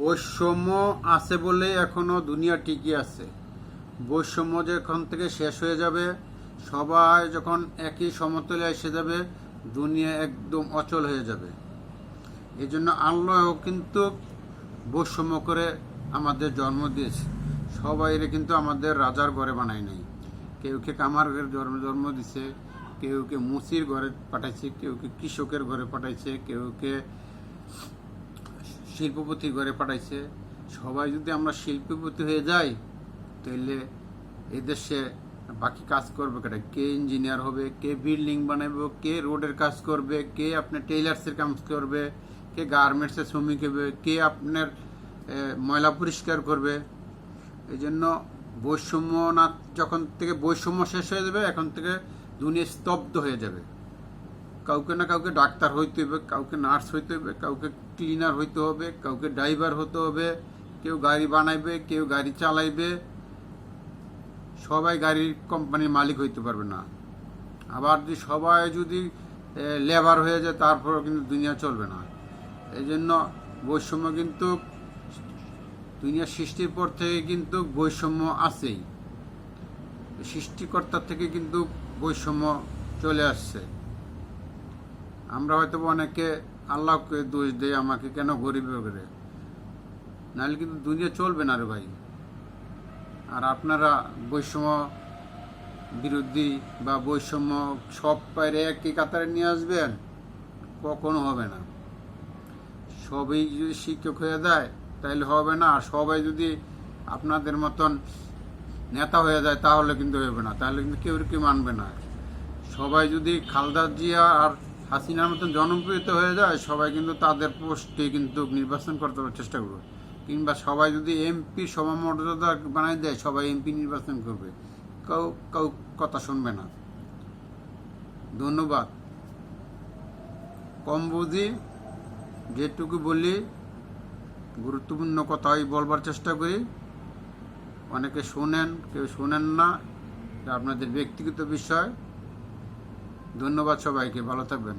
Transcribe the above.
বৈষম্য আছে বলে এখনো দুনিয়া টিকে আছে। বৈষম্য যখন থেকে শেষ হয়ে যাবে, সবাই যখন একই সমতলে এসে যাবে, দুনিয়া একদম অচল হয়ে যাবে। এই জন্য আল্লাহও কিন্তু বৈষম্য করে আমাদের জন্ম দিয়েছে। সবাইরে কিন্তু আমাদের রাজার ঘরে বানায় নাই। কেউকে কামার ঘরে জন্ম দিছে, কেউকে মুসির ঘরে পাঠাইছে, কেউকে কৃষকের ঘরে পাঠাইছে, কেউকে শিল্পপতি ঘরে পাঠাইছে। সবাই যদি আমরা শিল্পপতি হয়ে যাই, তাহলে এদেশে বাকি কাজ করবে কেটে, কে ইঞ্জিনিয়ার হবে, কে বিল্ডিং বানাবে, কে রোডের কাজ করবে, কে আপনার টেইলার্সের কাজ করবে, কে গার্মেন্টসের শ্রমিক হবে, কে আপনার ময়লা পরিষ্কার করবে। এই জন্য বৈষম্য না, যখন থেকে বৈষম্য শেষ হয়ে যাবে, এখন থেকে দুনিয়া স্তব্ধ হয়ে যাবে। কাউকে না কাউকে ডাক্তার হইতে হবে, কাউকে নার্স হইতে হবে, কাউকে ক্লিনার হইতে হবে, কাউকে ড্রাইভার হতে হবে, কেউ গাড়ি বানাইবে, কেউ গাড়ি চালাইবে। সবাই গাড়ির কোম্পানির মালিক হইতে পারবে না। আবার যদি সবাই যদি লেবার হয়ে যায়, তারপরেও কিন্তু দুনিয়া চলবে না। এই জন্য বৈষম্য কিন্তু দুনিয়া সৃষ্টির পর থেকে কিন্তু বৈষম্য আছেই। সৃষ্টিকর্তার থেকে কিন্তু বৈষম্য চলে আসছে। আমরা হয়তো অনেকে আল্লাহকে দোষ দেয়, আমাকে কেন গরিব করে, নাহলে কিন্তু দুনিয়া চলবে না রে ভাই। আর আপনারা বৈষম্য বিরোধী বা বৈষম্য সব বাইরে একই কাতারে নিয়ে আসবেন, কখনো হবে না। সবাই যদি শিক্ষক হয়ে যায় তাহলে হবে না, আর সবাই যদি আপনাদের মতন নেতা হয়ে যায় তাহলে কিন্তু হবে না, তাহলে কিন্তু কেউ মানবে না। সবাই যদি খালেদা জিয়া আর হাসিনার মতন জনপ্রিয়তা হয়ে যায়, সবাই কিন্তু তাদের পোস্টে কিন্তু নির্বাচন করতে চেষ্টা করবে। কিংবা সবাই যদি এমপি সমমর্যাদা বানাই দেয়, সবাই এমপি নির্বাচন করবে, কেউ কথা শুনবে না। ধন্যবাদ। কম বুঝি, যেটুকু বলি গুরুত্বপূর্ণ কথাই বলবার চেষ্টা করি। অনেকে শোনেন, কেউ শোনেন না, এটা আপনাদের ব্যক্তিগত বিষয়। ধন্যবাদ সবাইকে, ভালো থাকবেন।